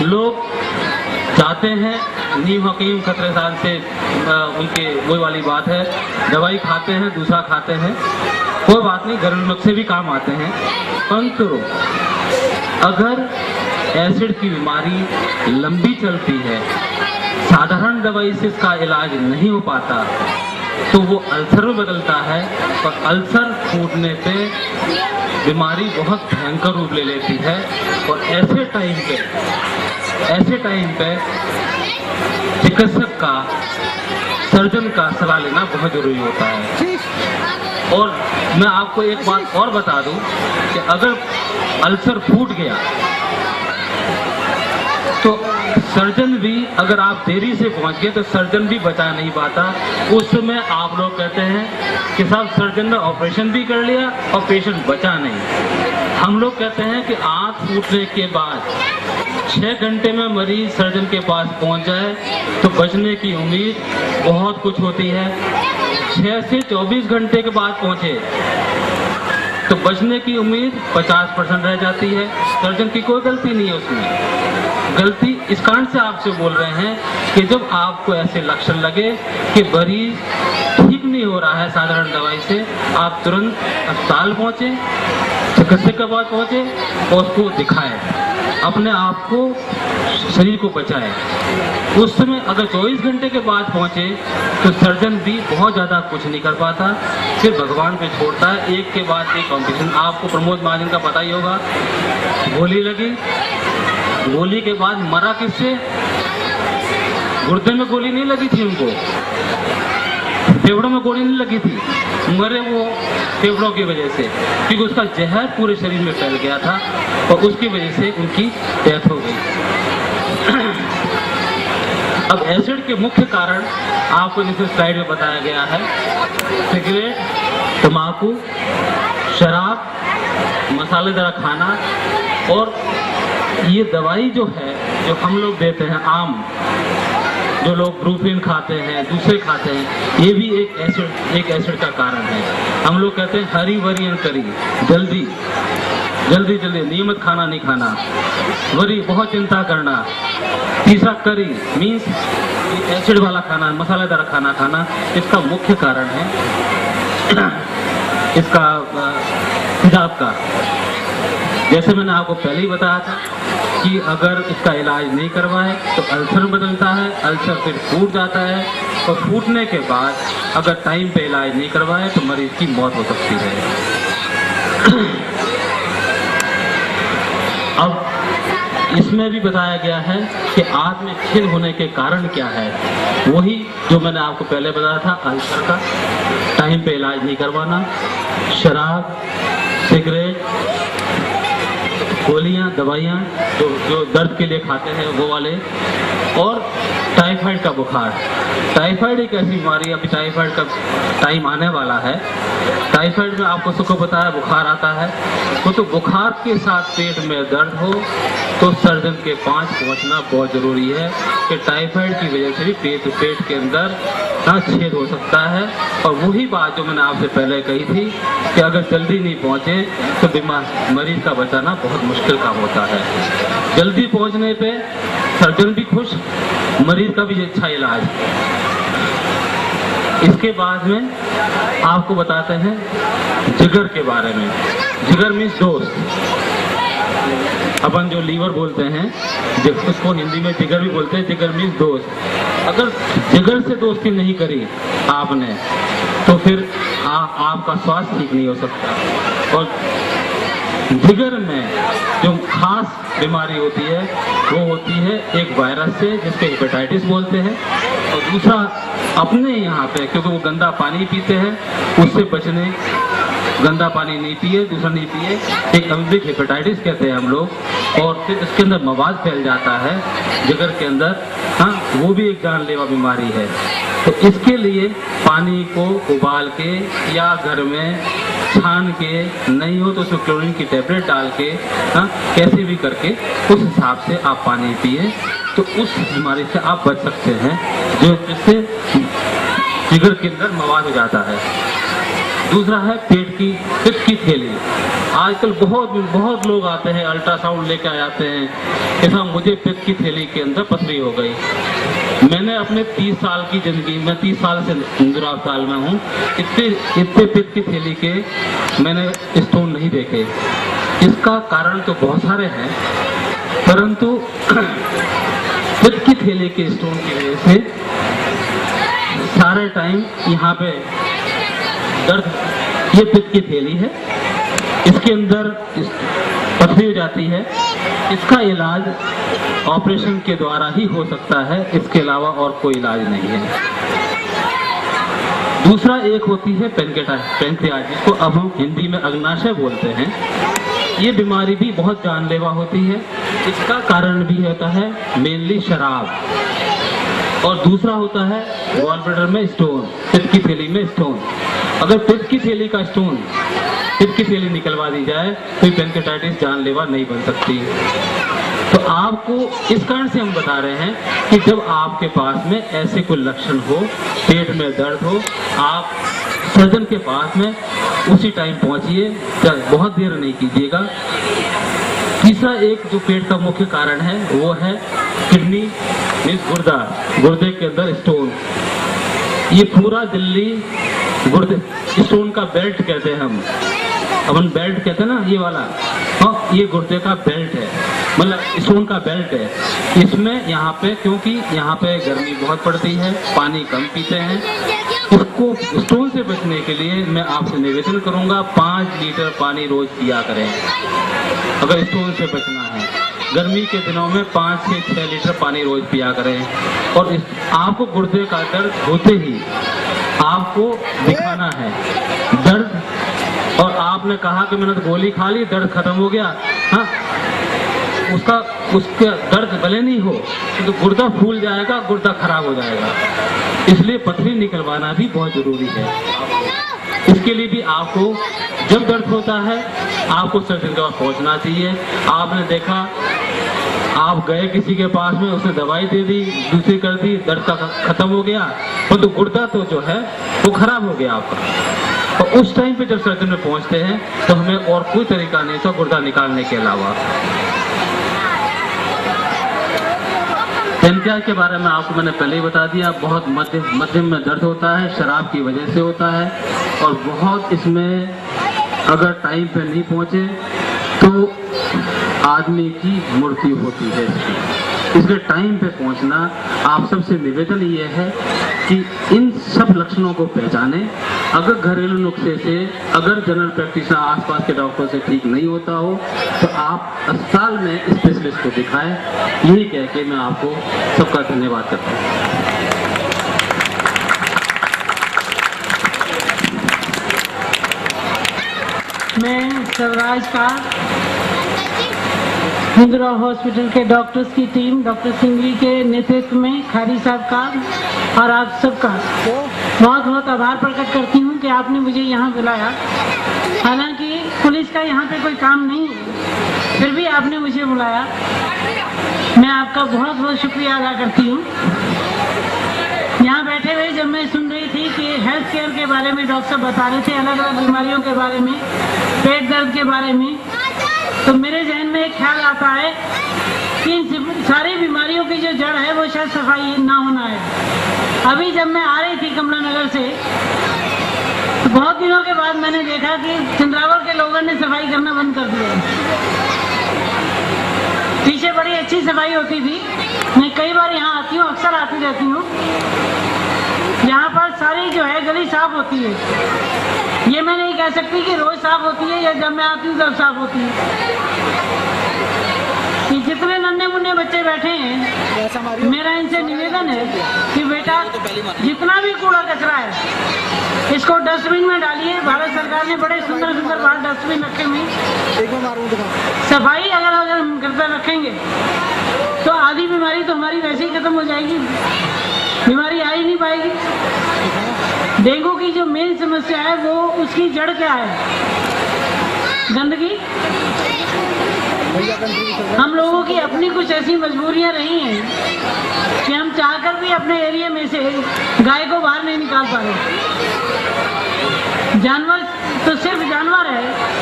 लोग जाते हैं नीम हकीम खतरे साल से उनके वही वाली बात है, दवाई खाते हैं, दूसरा खाते हैं, कोई बात नहीं, घरेलू नुस्खे भी काम आते हैं। परंतु अगर एसिड की बीमारी लंबी चलती है, साधारण दवाई से इसका इलाज नहीं हो पाता, तो वो अल्सर में बदलता है और अल्सर फूटने पे बीमारी बहुत भयंकर रूप ले लेती है। और ऐसे टाइम पे चिकित्सक का, सर्जन का सलाह लेना बहुत जरूरी होता है। और मैं आपको एक बात और बता दूं कि अगर अल्सर फूट गया तो सर्जन भी, अगर आप देरी से पहुंच गए तो सर्जन भी बचा नहीं पाता। उस समय आप लोग कहते हैं कि साहब सर्जन ने ऑपरेशन भी कर लिया और पेशेंट बचा नहीं। हम लोग कहते हैं कि आंख फूटने के बाद 6 घंटे में मरीज सर्जन के पास पहुंच जाए तो बचने की उम्मीद बहुत कुछ होती है। 6 से 24 घंटे के बाद पहुंचे तो बचने की उम्मीद 50% रह जाती है। सर्जन की कोई गलती नहीं है उसमें। गलती इस कारण से आपसे बोल रहे हैं कि जब आपको ऐसे लक्षण लगे कि मरीज ठीक नहीं हो रहा है साधारण दवाई से, आप तुरंत अस्पताल पहुंचे, चिकित्सक के पास पहुंचे और उसको दिखाएं, अपने आप को, शरीर को बचाएं। उस समय अगर 24 घंटे के बाद पहुंचे तो सर्जन भी बहुत ज़्यादा कुछ नहीं कर पाता, फिर भगवान पे छोड़ता है। एक के बाद एक कॉम्पिटिशन। आपको प्रमोद महाजन का पता ही होगा, गोली लगी, गोली के बाद मरा किससे? गुर्दे में गोली नहीं लगी थी उनको, फेफड़ों में गोली नहीं लगी थी, मरे वो फेफड़ों की वजह से, क्योंकि उसका जहर पूरे शरीर में फैल गया था और उसकी वजह से उनकी डेथ हो गई। अब एसिड के मुख्य कारण आपको नीचे स्लाइड में बताया गया है। सिगरेट, तंबाकू, शराब, मसालेदार खाना और ये दवाई जो है, जो हम लोग देते हैं आम, जो लोग ब्रूफिन खाते हैं, दूसरे खाते हैं, ये भी एक एसिड का कारण है। हम लोग कहते हैं हरी वरी करी, जल्दी जल्दी जल्दी, नियमित खाना नहीं खाना, वरी बहुत चिंता करना, तीसरा करी मीन्स एसिड वाला खाना, मसालेदार खाना खाना, इसका मुख्य कारण है इसका तेजाब का। जैसे मैंने आपको पहले ही बताया था कि अगर इसका इलाज नहीं करवाए तो अल्सर में बदलता है, अल्सर फिर फूट जाता है और फूटने के बाद अगर टाइम पे इलाज नहीं करवाए तो मरीज की मौत हो सकती है। अब इसमें भी बताया गया है कि आंत में छेद होने के कारण क्या है। वही जो मैंने आपको पहले बताया था, अल्सर का, टाइम पे इलाज नहीं करवाना, शराब, सिगरेट, गोलियां, दवाइयां जो दर्द के लिए खाते हैं वो वाले, और टाइफाइड का बुखार। टाइफाइड एक ऐसी बीमारी है, अभी टाइफाइड का टाइम आने वाला है। टाइफाइड में आपको सबको पता है बुखार आता है, तो बुखार के साथ पेट में दर्द हो तो सर्जन के पास पहुंचना बहुत जरूरी है कि टाइफाइड की वजह से भी पेट के अंदर छेद हो सकता है। और वही बात जो मैंने आपसे पहले कही थी कि अगर जल्दी नहीं पहुंचे तो बीमार मरीज का बचाना बहुत मुश्किल काम होता है। जल्दी पहुंचने पे सर्जन भी खुश, मरीज का भी अच्छा इलाज। इसके बाद में आपको बताते हैं जिगर के बारे में। जिगर मीन्स दोस्त, अपन जो लीवर बोलते हैं उसको हिंदी में जिगर भी बोलते हैं। जिगर मीन्स दोस्त। अगर जिगर से दोस्ती नहीं करी आपने तो फिर आपका स्वास्थ्य ठीक नहीं हो सकता। और जिगर में जो खास बीमारी होती है वो होती है एक वायरस से जिसको हेपेटाइटिस बोलते हैं, और दूसरा अपने यहाँ पे क्योंकि वो गंदा पानी पीते हैं, उससे बचने, गंदा पानी नहीं पिए, दूसरा नहीं पिए, एक अम्बिक हेपेटाइटिस कहते हैं हम लोग, और फिर इसके अंदर मवाद फैल जाता है जिगर के अंदर। हाँ, वो भी एक जानलेवा बीमारी है। तो इसके लिए पानी को उबाल के या घर में छान के, नहीं हो तो उसमें क्लोरीन की टैबलेट डाल के, हाँ, कैसे भी करके उस हिसाब से आप पानी पिए तो उस बीमारी से आप बच सकते हैं जो जिससे जिगर के अंदर मवाद हो जाता है। दूसरा है पित्त की थैली। आजकल बहुत लोग आते हैं, अल्ट्रासाउंड लेकर आ जाते हैं कि साहब मुझे पित्त की थैली के अंदर पथरी हो गई। मैंने अपने 30 साल की जिंदगी में 30 साल से इंदिरा अस्पताल में हूँ, इतने पित्त की थैली के मैंने स्टोन नहीं देखे। इसका कारण तो बहुत सारे हैं, परंतु पित्त की थैली के स्टोन की वजह से सारे टाइम यहाँ पे दर्द, ये पित्त की थैली है, इसके अंदर पथरी हो जाती है। इसका इलाज ऑपरेशन के द्वारा ही हो सकता है, इसके अलावा और कोई इलाज नहीं है। दूसरा एक होती है पैंक्रियाज, जिसको अब हम हिंदी में अग्नाशय बोलते हैं। ये बीमारी भी बहुत जानलेवा होती है। इसका कारण भी होता है मेनली शराब, और दूसरा होता है गॉल ब्लैडर में स्टोन, पित्त की थैली में स्टोन। अगर पित्त की थैली का स्टोन, पित्त की थैली निकलवा दी जाए तो पैंक्रियाटाइटिस जानलेवा नहीं बन सकती। तो आपको इस कारण से हम बता रहे हैं कि जब आपके पास में ऐसे कोई लक्षण हो, पेट में दर्द हो, आप सर्जन के पास में उसी टाइम पहुंचिए, बहुत देर नहीं कीजिएगा। तीसरा एक जो पेट का मुख्य कारण है वो है किडनी मीन्स गुर्दे के अंदर स्टोन। ये पूरा दिल्ली गुर्दे, स्टोन का बेल्ट कहते हैं हम, अपन बेल्ट कहते हैं ना ये वाला, हाँ ये गुर्दे का बेल्ट है, मतलब स्टोन का बेल्ट है। इसमें यहाँ पे, क्योंकि यहाँ पे गर्मी बहुत पड़ती है, पानी कम पीते हैं, इसको स्टोन से बचने के लिए मैं आपसे निवेदन करूंगा 5 लीटर पानी रोज पिया करें। अगर स्टोन से बचना है, गर्मी के दिनों में 5 से 6 लीटर पानी रोज पिया करें। और आपको गुर्दे का दर्द होते ही आपको दिखाना है दर्द, और आपने कहा कि मैंने तो गोली खा ली, दर्द खत्म हो गया, हाँ उसका दर्द भले नहीं हो तो गुर्दा फूल जाएगा, गुर्दा खराब हो जाएगा। इसलिए पथरी निकलवाना भी बहुत जरूरी है। इसके लिए भी आपको जब दर्द होता है आपको सर्जन के पास पहुंचना चाहिए। आपने देखा, आप गए किसी के पास में, उसने दवाई दे दी, दूसरी कर दी, दर्द का खत्म हो गया, तो गुर्दा तो जो है वो खराब हो गया आपका। और उस टाइम पे जब सर्जन में पहुंचते हैं तो हमें और कोई तरीका नहीं था गुर्दा निकालने के अलावा। पैंक्रियाज के बारे में आपको मैंने पहले ही बता दिया, बहुत मध्यम में दर्द होता है, शराब की वजह से होता है, और बहुत इसमें अगर टाइम पे नहीं पहुंचे तो आदमी की मृत्यु होती है। इसलिए टाइम पे पहुंचना, आप सबसे निवेदन ये है कि इन सब लक्षणों को पहचाने। अगर घरेलू नुस्खे से, अगर जनरल प्रैक्टिशनर आसपास के डॉक्टर से ठीक नहीं होता हो तो आप अस्पताल में स्पेशलिस्ट को दिखाएं। यही कह के मैं आपको सबका धन्यवाद करता हूँ। मैं सर्वराज का इंदिरा हॉस्पिटल के डॉक्टर्स की टीम, डॉक्टर सिंघवी के नेतृत्व में, खारी साहब का और आप सबका बहुत बहुत आभार प्रकट करती हूँ कि आपने मुझे यहाँ बुलाया। हालांकि पुलिस का यहाँ पे कोई काम नहीं है, फिर भी आपने मुझे बुलाया। मैं आपका बहुत बहुत शुक्रिया अदा करती हूँ। यहाँ बैठे हुए जब मैं सुन रही थी कि हेल्थ केयर के बारे में डॉक्टर साहब बता रहे थे, अलग अलग बीमारियों के बारे में, पेट दर्द के बारे में, तो मेरे जहन में एक ख्याल आता है कि इन सारी बीमारियों की जो जड़ है वो शायद सफाई ना होना है। अभी जब मैं आ रही थी कमला नगर से तो बहुत दिनों के बाद मैंने देखा कि चंद्रावर के लोगों ने सफाई करना बंद कर दिया। पीछे बड़ी अच्छी सफाई होती थी। मैं कई बार यहाँ आती हूँ, अक्सर आती रहती हूँ। यहाँ पर सारी जो है गली साफ होती है। ये मैं नहीं कह सकती कि रोज साफ होती है या जब मैं आती हूँ तब साफ होती है। कि जितने नन्हे मुन्ने बच्चे बैठे हैं, मेरा इनसे निवेदन है कि बेटा जितना भी कूड़ा कचरा है इसको डस्टबिन में डालिए। भारत सरकार ने बड़े सुंदर सुंदर बाहर डस्टबिन रखे हुए। सफाई अगर हम करते रखेंगे तो आधी बीमारी तो हमारी वैसे ही खत्म हो जाएगी, बीमारी आ ही नहीं पाएगी। डेंगू की जो मेन समस्या है वो उसकी जड़ क्या है? गंदगी। हम लोगों की अपनी कुछ ऐसी मजबूरियां रही हैं कि हम चाहकर भी अपने एरिया में से गाय को बाहर नहीं निकाल पा रहे। जानवर तो सिर्फ जानवर है,